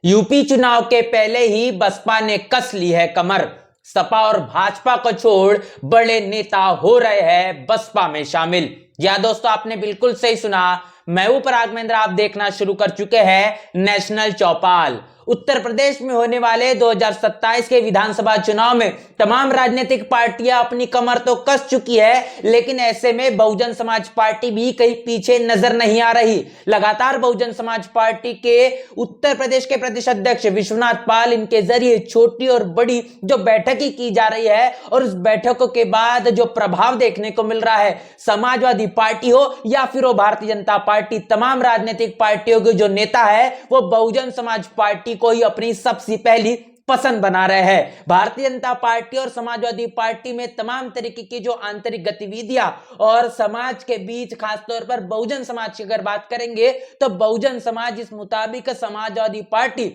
UP चुनाव के पहले ही बसपा ने कस ली है कमर। सपा और भाजपा को छोड़ बड़े नेता हो रहे हैं बसपा में शामिल। या दोस्तों, आपने बिल्कुल सही सुना। मैं हूं पराग महेंद्र, आप देखना शुरू कर चुके हैं नेशनल चौपाल। उत्तर प्रदेश में होने वाले 2027 के विधानसभा चुनाव में तमाम राजनीतिक पार्टियां अपनी कमर तो कस चुकी है, लेकिन ऐसे में बहुजन समाज पार्टी भी कहीं पीछे नजर नहीं आ रही। लगातार बहुजन समाज पार्टी के उत्तर प्रदेश के प्रदेश अध्यक्ष विश्वनाथ पाल, इनके जरिए छोटी और बड़ी जो बैठकें की जा रही है और उस बैठकों के बाद जो प्रभाव देखने को मिल रहा है, समाजवादी पार्टी हो या फिर वो भारतीय जनता पार्टी, तमाम राजनीतिक पार्टियों के जो नेता है वो बहुजन समाज पार्टी को ही अपनी सबसे पहली पसंद बना रहे हैं। भारतीय जनता पार्टी और समाजवादी पार्टी में तमाम तरीके की जो आंतरिक गतिविधियां और समाज के बीच, खासतौर पर बहुजन समाज की अगर बात करेंगे तो बहुजन समाज इस मुताबिक समाजवादी पार्टी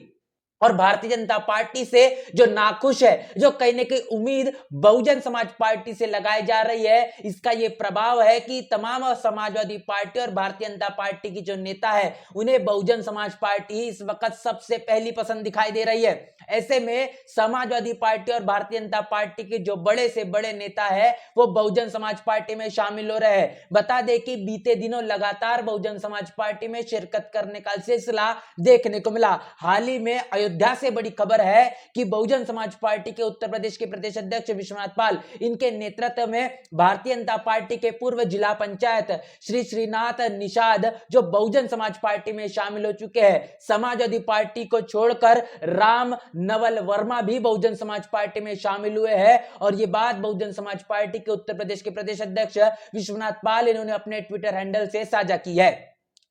और भारतीय जनता पार्टी से जो नाखुश है, जो कहीं ना कहीं उम्मीद बहुजन समाज पार्टी से लगाई जा रही है, इसका यह प्रभाव है कि तमाम समाजवादी पार्टी और भारतीय जनता पार्टी की जो नेता है उन्हें बहुजन समाज पार्टी ही इस वक्त सबसे पहली पसंद दिखाई दे रही है। ऐसे में समाजवादी पार्टी और भारतीय जनता पार्टी के जो बड़े से बड़े नेता है वो बहुजन समाज पार्टी में शामिल हो रहे हैं। बता दें कि बीते दिनों लगातार बहुजन समाज पार्टी में शिरकत करने का सिलसिला देखने को मिला। हाल ही में अयोध्या से बड़ी खबर है कि बहुजन समाज पार्टी के उत्तर प्रदेश के प्रदेश अध्यक्ष विश्वनाथ पाल, इनके नेतृत्व में भारतीय जनता पार्टी के पूर्व जिला पंचायत श्री श्रीनाथ निषाद जो बहुजन समाज पार्टी में शामिल हो चुके हैं। समाजवादी पार्टी को छोड़कर राम नवल वर्मा भी बहुजन समाज पार्टी में शामिल हुए हैं और ये बात बहुजन समाज पार्टी के उत्तर प्रदेश के प्रदेश अध्यक्ष विश्वनाथ पाल, इन्होंने अपने ट्विटर हैंडल से साझा की है।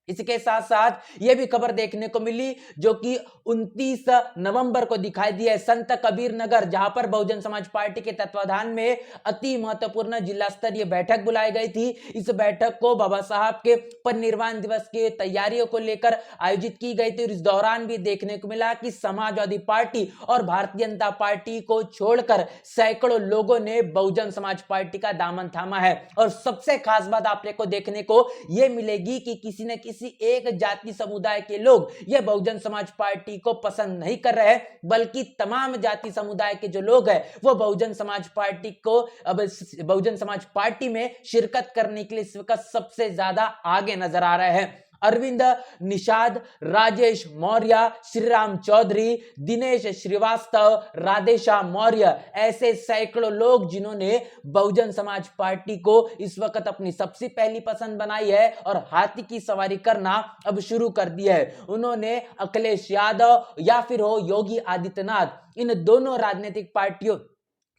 इसके साथ साथ यह भी खबर देखने को मिली जो कि 29 नवंबर को दिखाई दी है, संत कबीर नगर, जहां पर बहुजन समाज पार्टी के तत्वाधान में अति महत्वपूर्ण जिला स्तरीय बैठक बुलाई गई थी। इस बैठक को बाबा साहब के परिनिर्वाण दिवस की तैयारियों को लेकर आयोजित की गई थी और इस दौरान भी देखने को मिला कि समाजवादी पार्टी और भारतीय जनता पार्टी को छोड़कर सैकड़ों लोगों ने बहुजन समाज पार्टी का दामन थामा है। और सबसे खास बात आपने को देखने को यह मिलेगी कि किसी न किसी एक जाति समुदाय के लोग यह बहुजन समाज पार्टी को पसंद नहीं कर रहे हैं, बल्कि तमाम जाति समुदाय के जो लोग हैं वो बहुजन समाज पार्टी को, अब बहुजन समाज पार्टी में शिरकत करने के लिए इस वक्त सबसे ज्यादा आगे नजर आ रहे हैं। अरविंद निषाद, राजेश मौर्य, श्रीराम चौधरी, दिनेश श्रीवास्तव, राधेश्याम मौर्य, ऐसे सैकड़ों लोग जिन्होंने बहुजन समाज पार्टी को इस वक्त अपनी सबसे पहली पसंद बनाई है और हाथी की सवारी करना अब शुरू कर दिया है। उन्होंने अखिलेश यादव या फिर हो योगी आदित्यनाथ, इन दोनों राजनीतिक पार्टियों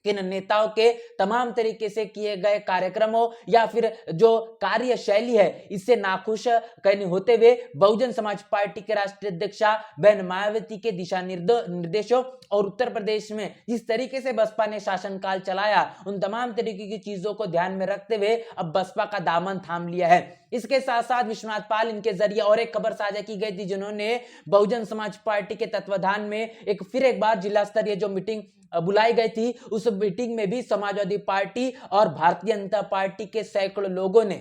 किन नेताओं के तमाम तरीके से किए गए कार्यक्रमों या फिर जो कार्यशैली है इससे नाखुश कहने होते हुए बहुजन समाज पार्टी के राष्ट्रीय अध्यक्षा बहन मायावती के दिशा निर्देशों और उत्तर प्रदेश में जिस तरीके से बसपा ने शासनकाल चलाया, उन तमाम तरीके की चीजों को ध्यान में रखते हुए अब बसपा का दामन थाम लिया है। इसके साथ साथ विश्वनाथ पाल, इनके जरिए और एक खबर साझा की गई थी, जिन्होंने बहुजन समाज पार्टी के तत्वाधान में फिर एक बार जिला स्तरीय जो मीटिंग बुलाई गई थी, उस मीटिंग में भी समाजवादी पार्टी और भारतीय जनता पार्टी के सैकड़ों लोगों ने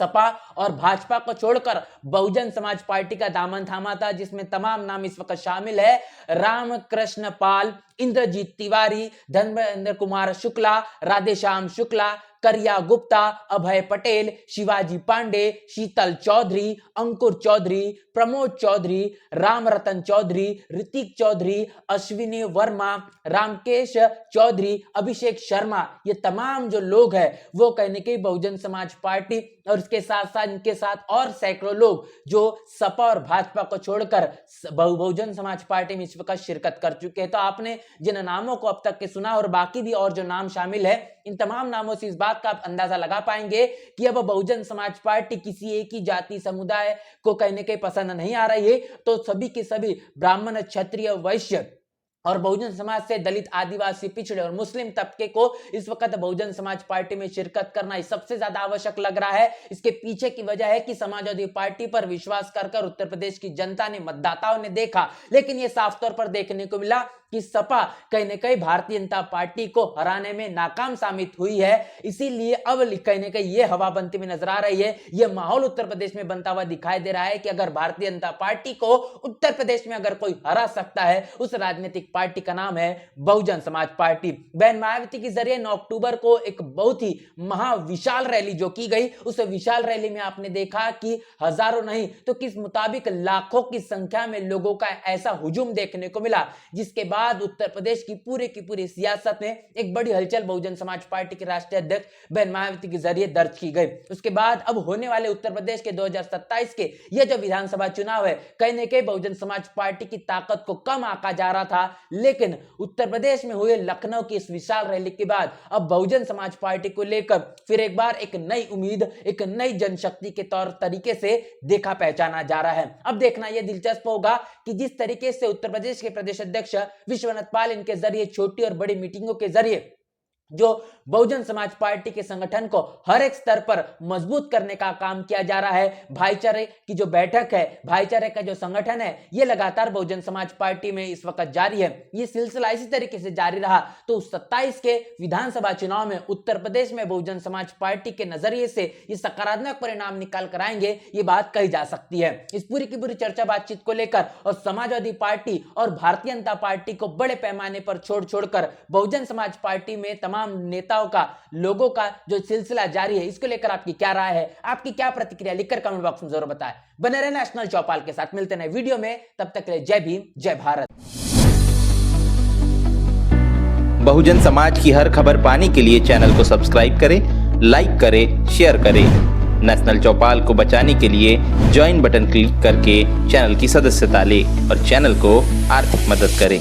सपा और भाजपा को छोड़कर बहुजन समाज पार्टी का दामन थामा था, जिसमें तमाम नाम इस वक्त शामिल है। रामकृष्ण पाल, इंद्रजीत तिवारी, धर्मेंद्र कुमार शुक्ला, राधेश्याम शुक्ला, करिया गुप्ता, अभय पटेल, शिवाजी पांडे, शीतल चौधरी, अंकुर चौधरी, प्रमोद चौधरी, राम रतन चौधरी, ऋतिक चौधरी, अश्विनी वर्मा, रामकेश चौधरी, अभिषेक शर्मा, ये तमाम जो लोग हैं वो कहने के बहुजन समाज पार्टी और इसके साथ साथ इनके साथ और सैकड़ों लोग जो सपा और भाजपा को छोड़कर बहुजन समाज पार्टी में इस वक्त शिरकत कर चुके हैं। तो आपने जिन नामों को अब तक के सुना और बाकी भी और जो नाम शामिल है, इन तमाम नामों से इस बात का आप अंदाजा लगा पाएंगे कि अब बहुजन समाज पार्टी किसी एक ही जाति समुदाय को कहने के पसंद नहीं आ रही है, तो सभी के सभी ब्राह्मण, क्षत्रिय, वैश्य और बहुजन समाज से दलित, आदिवासी, पिछड़े और मुस्लिम तबके को इस वक्त बहुजन समाज पार्टी में शिरकत करना सबसे ज्यादा आवश्यक लग रहा है। इसके पीछे की वजह है कि समाजवादी पार्टी पर विश्वास कर उत्तर प्रदेश की जनता ने, मतदाताओं ने देखा, लेकिन यह साफ तौर पर देखने को मिला कि सपा कहीं न कहीं भारतीय जनता पार्टी को हराने में नाकाम साबित हुई है। इसीलिए अब कहीं न कहीं ये हवा बनती हुई नजर आ रही है, ये माहौल उत्तर प्रदेश में बनता हुआ दिखाई दे रहा है कि अगर भारतीय जनता पार्टी को उत्तर प्रदेश में अगर कोई हरा सकता है, उस राजनीतिक पार्टी का नाम है बहुजन समाज पार्टी। बहन मायावती के जरिए 9 अक्टूबर को एक बहुत ही महाविशाल रैली जो की गई, उस विशाल रैली में आपने देखा कि हजारों नहीं तो किस मुताबिक लाखों की संख्या में लोगों का ऐसा हुजूम देखने को मिला, जिसके बाद उत्तर प्रदेश की पूरी सियासत में एक बड़ी हलचल बहुजन समाज पार्टी के राष्ट्रीय अध्यक्ष बहन मायावती के जरिए दर्ज की गई। उसके बाद अब होने वाले उत्तर प्रदेश के 2027 के ये जो विधानसभा चुनाव है, कहीं न कहीं बहुजन समाज पार्टी की ताकत को कम आंका जा रहा था, लेकिन उत्तर प्रदेश में हुए लखनऊ की इस विशाल रैली के बाद अब बहुजन समाज पार्टी को लेकर फिर एक बार एक नई उम्मीद, एक नई जनशक्ति के तौर तरीके से देखा पहचाना जा रहा है। अब देखना यह दिलचस्प होगा कि जिस तरीके से उत्तर प्रदेश के प्रदेश अध्यक्ष विश्वनाथ पाल इनके जरिए छोटी और बड़ी मीटिंगों के जरिए जो बहुजन समाज पार्टी के संगठन को हर एक स्तर पर मजबूत करने का काम किया जा रहा है। भाईचारे की जो बैठक है, भाईचारे का जो संगठन है, ये लगातार बहुजन समाज पार्टी में इस वक्त जारी है। ये सिलसिला इसी तरीके से जारी रहा तो 27 के विधानसभा चुनाव में उत्तर प्रदेश में बहुजन समाज पार्टी के नजरिए से ये सकारात्मक परिणाम निकाल कर आएंगे, ये बात कही जा सकती है। इस पूरी की पूरी चर्चा बातचीत को लेकर और समाजवादी पार्टी और भारतीय जनता पार्टी को बड़े पैमाने पर छोड़कर बहुजन समाज पार्टी में तमाम नेताओं का, लोगों का जो सिलसिला जारी है, इसको लेकर आपकी क्या राय है, आपकी क्या प्रतिक्रिया, लिखकर कमेंट बॉक्स में जरूर बताएं। बने रहे नेशनल चौपाल के साथ, मिलते हैं वीडियो में, तब तक के लिए जय भीम, जय भारत। बहुजन समाज की हर खबर पाने के लिए चैनल को सब्सक्राइब करें, लाइक करें, शेयर करें। नेशनल चौपाल को बचाने के लिए ज्वाइन बटन क्लिक करके चैनल की सदस्यता लें और चैनल को आर्थिक मदद करें।